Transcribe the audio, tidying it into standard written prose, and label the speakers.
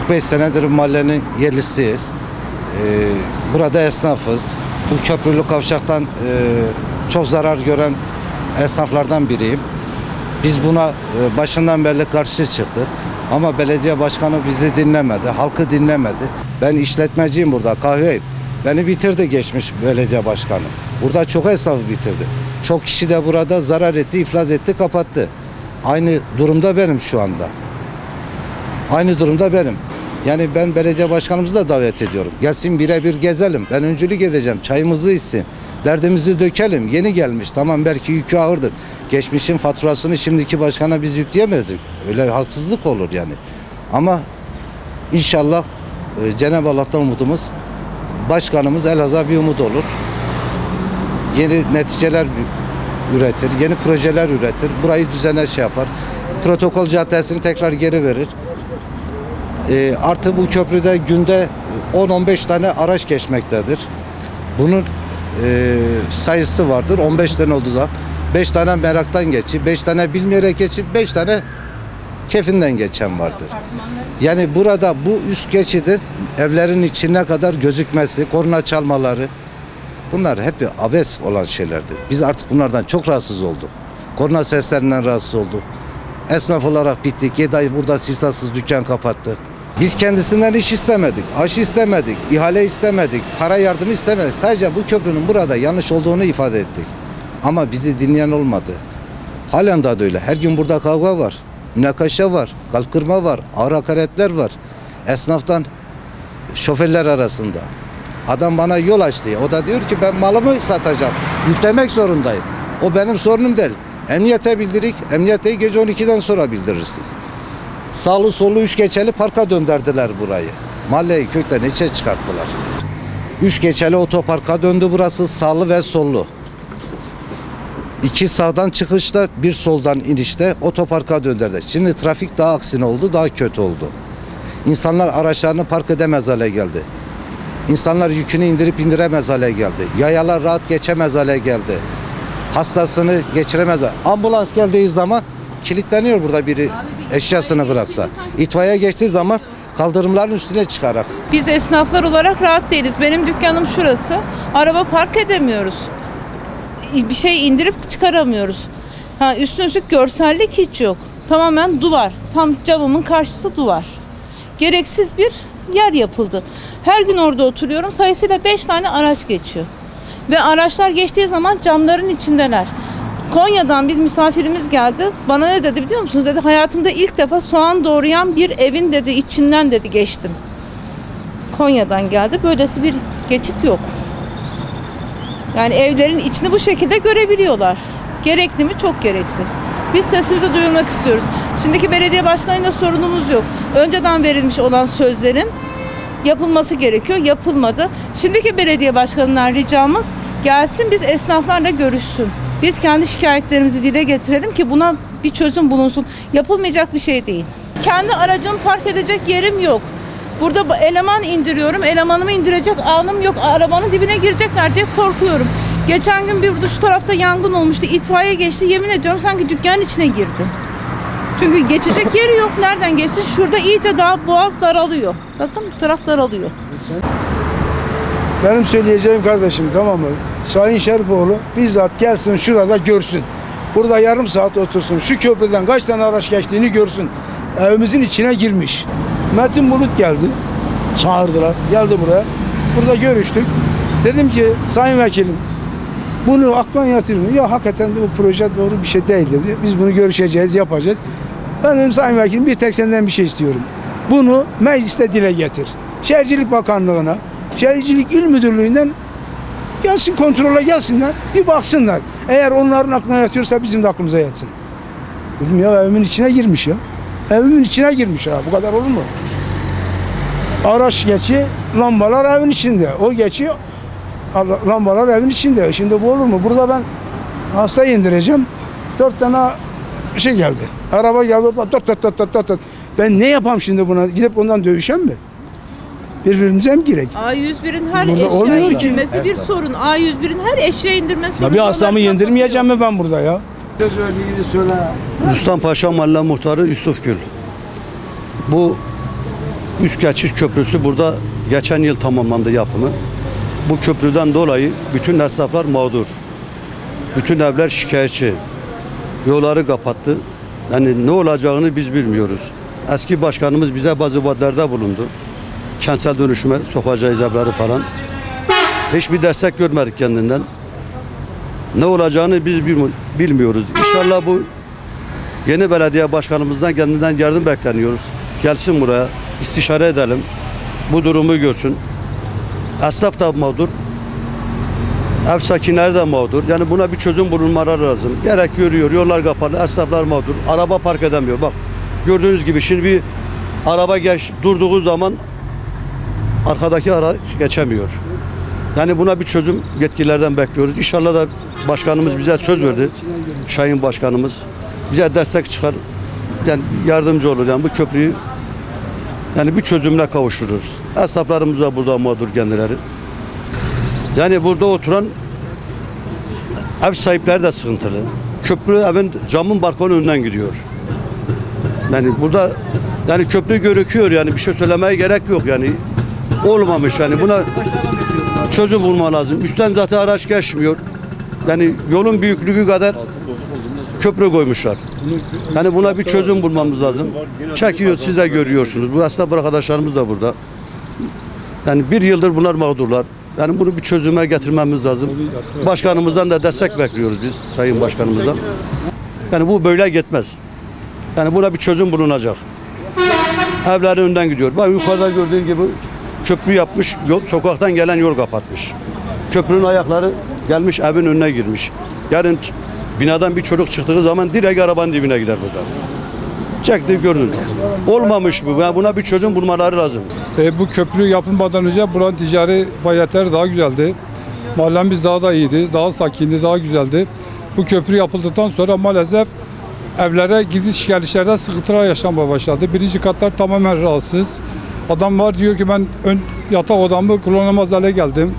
Speaker 1: 45 senedir mahallenin yerlisiyiz. Burada esnafız. Bu köprülü kavşaktan çok zarar gören esnaflardan biriyim. Biz buna başından beri karşı çıktık. Ama belediye başkanı bizi dinlemedi, halkı dinlemedi. Ben işletmeciyim burada, kahveyim. Beni bitirdi geçmiş belediye başkanı. Burada çok esnafı bitirdi. Çok kişi de burada zarar etti, iflas etti, kapattı. Aynı durumda benim şu anda. Aynı durumda benim. Yani ben belediye başkanımızı da davet ediyorum. Gelsin birebir gezelim. Ben öncülük edeceğim. Çayımızı içsin. Derdimizi dökelim. Yeni gelmiş. Tamam belki yükü ağırdır. Geçmişin faturasını şimdiki başkana biz yükleyemeyiz. Öyle haksızlık olur yani. Ama inşallah Cenab-ı Allah'tan umudumuz başkanımız Elazığ'a bir umut olur. Yeni neticeler üretir. Yeni projeler üretir. Burayı düzene yapar. Protokol caddesini tekrar geri verir. Artı bu köprüde günde 10-15 tane araç geçmektedir. Bunun sayısı vardır. 15 tane olduğu zaman 5 tane meraktan geçip, 5 tane bilmeyerek geçip, 5 tane kefinden geçen vardır. Yani burada bu üst geçidin evlerin içine kadar gözükmesi, korna çalmaları, bunlar hep abes olan şeylerdir. Biz artık bunlardan çok rahatsız olduk. Korna seslerinden rahatsız olduk. Esnaf olarak bittik. 7 ay burada siftahsız dükkan kapattık. Biz kendisinden iş istemedik, aşı istemedik, ihale istemedik, para yardımı istemedik. Sadece bu köprünün burada yanlış olduğunu ifade ettik. Ama bizi dinleyen olmadı. Halen daha da öyle. Her gün burada kavga var, münakaşa var, kalp kırma var, ağır hakaretler var. Esnaftan şoförler arasında. Adam bana yol açtı. O da diyor ki ben malımı satacağım. Yüklemek zorundayım. O benim sorunum değil. Emniyete bildirik. Emniyete gece 12'den sonra bildirirsiniz. Sağlı sollu üç geçeli parka döndürdüler burayı. Mahalleyi kökten içe çıkarttılar. Üç geçeli otoparka döndü burası, sağlı ve sollu. 2 sağdan çıkışta, 1 soldan inişte otoparka döndürdü. Şimdi trafik daha aksine oldu, daha kötü oldu. İnsanlar araçlarını park edemez hale geldi. İnsanlar yükünü indirip indiremez hale geldi. Yayalar rahat geçemez hale geldi. Hastasını geçiremez. Ambulans geldiği zaman kilitleniyor burada biri eşyasını bıraksa. İtfaiye geçtiği zaman kaldırımların üstüne çıkarak.
Speaker 2: Biz esnaflar olarak rahat değiliz. Benim dükkanım şurası. Araba park edemiyoruz. Bir şey indirip çıkaramıyoruz. Üstüne üstlük görsellik hiç yok. Tamamen duvar. Tam camımın karşısı duvar. Gereksiz bir yer yapıldı. Her gün orada oturuyorum. Sayısıyla 5 tane araç geçiyor. Ve araçlar geçtiği zaman camların içindeler. Konya'dan bir misafirimiz geldi. Bana ne dedi biliyor musunuz? Dedi hayatımda ilk defa soğan doğrayan bir evin dedi içinden dedi geçtim. Konya'dan geldi. Böylesi bir geçit yok. Yani evlerin içini bu şekilde görebiliyorlar. Gerekli mi? Çok gereksiz. Biz sesimizi duyurmak istiyoruz. Şimdiki belediye başkanıyla sorunumuz yok. Önceden verilmiş olan sözlerin yapılması gerekiyor. Yapılmadı. Şimdiki belediye başkanından ricamız gelsin biz esnaflarla görüşsün. Biz kendi şikayetlerimizi dile getirelim ki buna bir çözüm bulunsun. Yapılmayacak bir şey değil. Kendi aracımı park edecek yerim yok. Burada eleman indiriyorum. Elemanımı indirecek anım yok. Arabanın dibine girecekler diye korkuyorum. Geçen gün burada şu tarafta yangın olmuştu. İtfaiye geçti. Yemin ediyorum sanki dükkanın içine girdim. Çünkü geçecek yeri yok. Nereden geçsin? Şurada iyice daha boğaz daralıyor. Bakın bu taraf daralıyor.
Speaker 3: Benim söyleyeceğim kardeşim tamam mı? Sayın Şerifoğlu bizzat gelsin şurada görsün. Burada yarım saat otursun. Şu köprüden kaç tane araç geçtiğini görsün. Evimizin içine girmiş. Metin Bulut geldi. Çağırdılar. Geldi buraya. Burada görüştük. Dedim ki sayın vekilim bunu aklına yatırın. Ya hakikaten de bu proje doğru bir şey değil dedi. Biz bunu görüşeceğiz, yapacağız. Ben dedim sayın vekilim bir tek senden bir şey istiyorum. Bunu mecliste dile getir. Şehircilik Bakanlığı'na, Şehircilik İl Müdürlüğü'nden gelsin kontrole gelsinler, bir baksınlar. Eğer onların aklına yatıyorsa bizim de aklımıza yatsın. Dedim ya evimin içine girmiş ya. Evimin içine girmiş ha. Bu kadar olur mu? Araç geçi, lambalar evin içinde. O geçiyor, lambalar evin içinde. Şimdi bu olur mu? Burada ben hastayı indireceğim. 4 tane şey geldi. Araba geldi orada. Tat. Ben ne yapayım şimdi buna? Gidip ondan dövüşem mi? Birbirimize mi girek?
Speaker 2: A101'in her
Speaker 3: Burada
Speaker 2: eşya
Speaker 3: olmuyor ki.
Speaker 2: indirmesi bir sorun. A101'in her eşya indirmesi sorun.
Speaker 3: Tabii hastamı indirmeyeceğim mi ben burada ya? Söylediğini söyle.
Speaker 4: Rüstem Paşa Mahalle Muhtarı Yusuf Gül. Bu Üst Geçiş Köprüsü burada geçen yıl tamamlandı yapımı. Bu köprüden dolayı bütün esnaflar mağdur. Bütün evler şikayetçi. Yolları kapattı. Yani ne olacağını biz bilmiyoruz. Eski başkanımız bize bazı vaatlerde bulundu. Kentsel dönüşüme sokacağız evleri falan. Hiçbir destek görmedik kendinden. Ne olacağını biz bilmiyoruz. İnşallah bu yeni belediye başkanımızdan kendinden yardım bekleniyoruz. Gelsin buraya, istişare edelim. Bu durumu görsün. Esnaf da mağdur. Ev sakinleri de mağdur. Yani buna bir çözüm bulunmaları lazım. Gerek yürüyor, yollar kapalı, esnaflar mağdur. Araba park edemiyor. Bak gördüğünüz gibi şimdi bir araba durduğu zaman arkadaki araç geçemiyor. Yani buna bir çözüm yetkililerden bekliyoruz. İnşallah da başkanımız bize söz verdi. Şahin Başkanımız bize destek çıkar. Yani yardımcı olur. Yani bu köprüyü yani bir çözümle kavuştururuz. Esnaflarımız da burada mağdur kendileri. Yani burada oturan ev sahipleri de sıkıntılı. Köprü evin camın balkonun önünden gidiyor. Yani burada yani köprü görüküyor yani bir şey söylemeye gerek yok yani olmamış yani buna çözüm bulma lazım. Üstten zaten araç geçmiyor. Yani yolun büyüklüğü kadar köprü koymuşlar. Yani buna bir çözüm bulmamız lazım. Çekiyor siz de görüyorsunuz. Bu esnaf arkadaşlarımız da burada. Yani bir yıldır bunlar mağdurlar. Yani bunu bir çözüme getirmemiz lazım. Başkanımızdan da destek bekliyoruz biz, Sayın Başkanımızdan. Yani bu böyle gitmez. Yani buna bir çözüm bulunacak. Evlerin önünden gidiyor. Bak yukarıda gördüğün gibi köprü yapmış, sokaktan gelen yol kapatmış. Köprünün ayakları gelmiş evin önüne girmiş. Yarın binadan bir çocuk çıktığı zaman direkt arabanın dibine gider burada. Çekti gördünüz. Olmamış bu. Yani buna bir çözüm bulmaları lazım.
Speaker 5: Bu köprü yapılmadan önce buranın ticari faaliyetleri daha güzeldi. Mahallemiz daha da iyiydi, daha sakindi, daha güzeldi. Bu köprü yapıldıktan sonra maalesef evlere gidiş gelişlerde sıkıntılar yaşanmaya başladı. Birinci katlar tamamen rahatsız. Adam var diyor ki ben ön yatak odamı kullanamaz hale geldim.